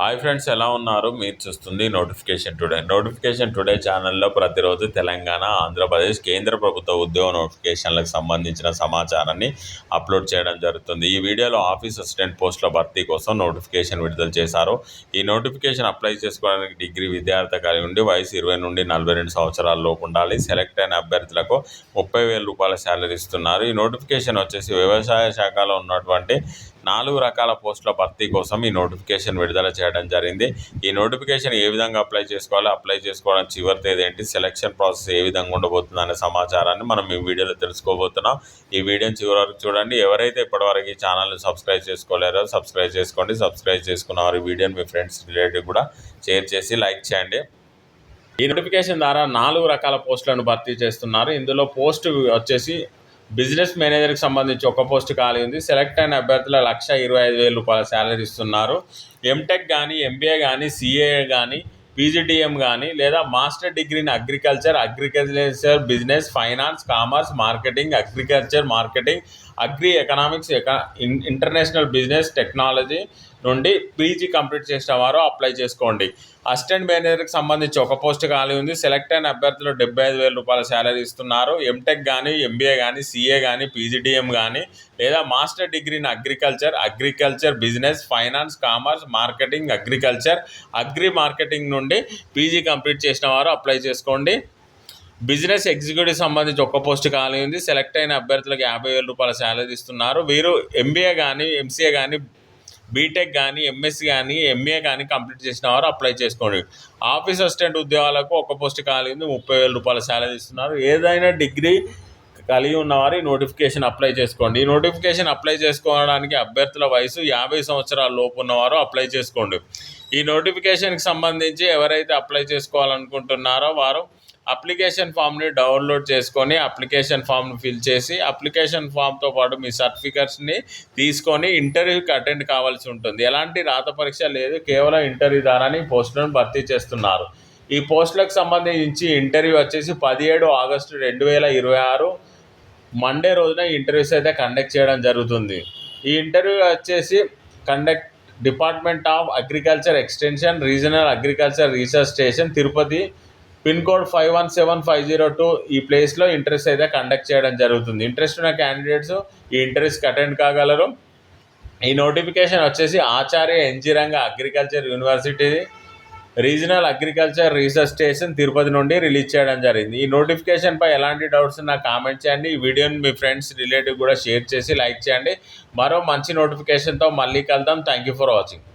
Hi friends, ఎలా ఉన్నారు? మీరు చూస్తుంది నోటిఫికేషన్ టుడే ఛానల్లో ప్రతిరోజు తెలంగాణ, ఆంధ్రప్రదేశ్ కేంద్ర ప్రభుత్వ ఉద్యోగ నోటిఫికేషన్లకు సంబంధించిన సమాచారాన్ని అప్లోడ్ చేయడం జరుగుతుంది. ఈ వీడియోలో ఆఫీస్ అసిస్టెంట్ పోస్టుల భర్తీ కోసం నోటిఫికేషన్ విడుదల చేశారు. ఈ నోటిఫికేషన్ అప్లై చేసుకోవడానికి డిగ్రీ విద్యార్థి కలిగి ఉండి వయసు 20 నుండి 42 సంవత్సరాల లోపు ఉండాలి. సెలెక్ట్ అయిన అభ్యర్థులకు 30,000 రూపాయల శాలరీ ఇస్తున్నారు. ఈ నోటిఫికేషన్ వచ్చేసి వ్యవసాయ శాఖలో ఉన్నటువంటి 4 రకాల పోస్టుల భర్తీ కోసం ఈ నోటిఫికేషన్ విడుదల చేయడం జరిగింది. ఈ నోటిఫికేషన్ ఏ విధంగా అప్లై చేసుకోవాలి, అప్లై చేసుకోవడం చివరి తేదీ ఏంటి, సెలక్షన్ ప్రాసెస్ ఏ విధంగా ఉండబోతుంది అనే సమాచారాన్ని మనం ఈ వీడియోలో తెలుసుకోబోతున్నాం. ఈ వీడియోని చివరి వరకు చూడండి. ఎవరైతే ఇప్పటివరకు ఈ ఛానల్ని సబ్స్క్రైబ్ చేసుకోలేరో సబ్స్క్రైబ్ చేసుకోండి. సబ్స్క్రైబ్ చేసుకున్న వారి వీడియోని మీ ఫ్రెండ్స్ రిలేటివ్ కూడా షేర్ చేసి లైక్ చేయండి. ఈ నోటిఫికేషన్ ద్వారా 4 రకాల పోస్టులను భర్తీ చేస్తున్నారు. ఇందులో పోస్ట్ వచ్చేసి బిజినెస్ మేనేజర్కి సంబంధించి ఒక పోస్ట్ ఖాళీ ఉంది. సెలెక్ట్ అయిన అభ్యర్థుల 1,25,000 రూపాయల శాలరీ ఇస్తున్నారు. ఎంటెక్ కానీ, ఎంబీఏ కానీ, సిఏఏ కానీ, పీజీడిఎం కానీ లేదా మాస్టర్ డిగ్రీని agriculture business, finance, commerce, marketing, agriculture marketing, agri economics, international business technology నుండి పీజీ కంప్లీట్ చేసిన వారు అప్లై చేసుకోండి. అసిస్టెంట్ మేనేజర్కి సంబంధించి ఒక పోస్ట్ ఖాళీ ఉంది. సెలెక్ట్ అయిన అభ్యర్థులు 75,000 రూపాయల శాలరీ ఇస్తున్నారు. ఎంటెక్ కానీ, ఎంబీఏ కానీ, సిఏ కానీ, పీజీడిఎం కానీ లేదా మాస్టర్ డిగ్రీని agriculture business, finance, commerce, marketing, agri marketing నుండి పీజీ కంప్లీట్ చేసిన వారు అప్లై చేసుకోండి. బిజినెస్ ఎగ్జిక్యూటివ్ సంబంధించి ఒక పోస్ట్ ఖాళీ ఉంది. సెలెక్ట్ అయిన అభ్యర్థులకు 50,000 రూపాయల శాలరీ ఇస్తున్నారు. వీరు ఎంబీఏ కానీ, ఎంసీఏ కానీ, బీటెక్ కానీ, ఎంఎస్సీ కానీ, ఎంఏ కానీ కంప్లీట్ చేసిన వారు అప్లై చేసుకోండి. ఆఫీస్ అసిస్టెంట్ ఉద్యోగాలకు ఒక పోస్ట్ ఖాళీ ఉంది. 30,000 రూపాయల శాలరీ ఇస్తున్నారు. ఏదైనా డిగ్రీ కలిగి ఉన్నవారు ఈ నోటిఫికేషన్ అప్లై చేసుకోండి. ఈ నోటిఫికేషన్ అప్లై చేసుకోవడానికి అభ్యర్థుల వయసు 50 సంవత్సరాల లోపు ఉన్నవారు అప్లై చేసుకోండి. ఈ నోటిఫికేషన్కి సంబంధించి ఎవరైతే అప్లై చేసుకోవాలనుకుంటున్నారో వారు అప్లికేషన్ ఫామ్ని డౌన్లోడ్ చేసుకొని అప్లికేషన్ ఫామ్ని ఫిల్ చేసి అప్లికేషన్ ఫామ్తో పాటు మీ సర్టిఫికెట్స్ని తీసుకొని ఇంటర్వ్యూకి అటెండ్ కావాల్సి ఉంటుంది. ఎలాంటి రాత పరీక్ష లేదు, కేవలం ఇంటర్వ్యూ ద్వారానే పోస్టులను భర్తీ చేస్తున్నారు. ఈ పోస్టులకు సంబంధించి ఇంటర్వ్యూ వచ్చేసి 17 ఆగస్టు 2026 మండే రోజున ఇంటర్వ్యూస్ అయితే కండక్ట్ చేయడం జరుగుతుంది. ఈ ఇంటర్వ్యూ వచ్చేసి department of agriculture extension, regional agriculture research station, Tirupati, pin code 517502 ఈ ప్లేస్లో ఇంటర్వ్యూస్ అయితే కండక్ట్ చేయడం జరుగుతుంది. ఇంట్రెస్ట్ ఉన్న క్యాండిడేట్స్ ఈ ఇంటర్వ్యూస్కి అటెండ్ కాగలరు. ఈ నోటిఫికేషన్ వచ్చేసి Acharya NG Ranga agriculture university, regional agriculture research station, Tirupati నుండి రిలీజ్ చేయడం జరిగింది. ఈ నోటిఫికేషన్పై ఎలాంటి డౌట్స్ నాకు కామెంట్ చేయండి. ఈ వీడియోని మీ ఫ్రెండ్స్ రిలేటివ్ కూడా షేర్ చేసి లైక్ చేయండి. మరో మంచి నోటిఫికేషన్తో మళ్ళీ కలుద్దాం. Thank you for watching.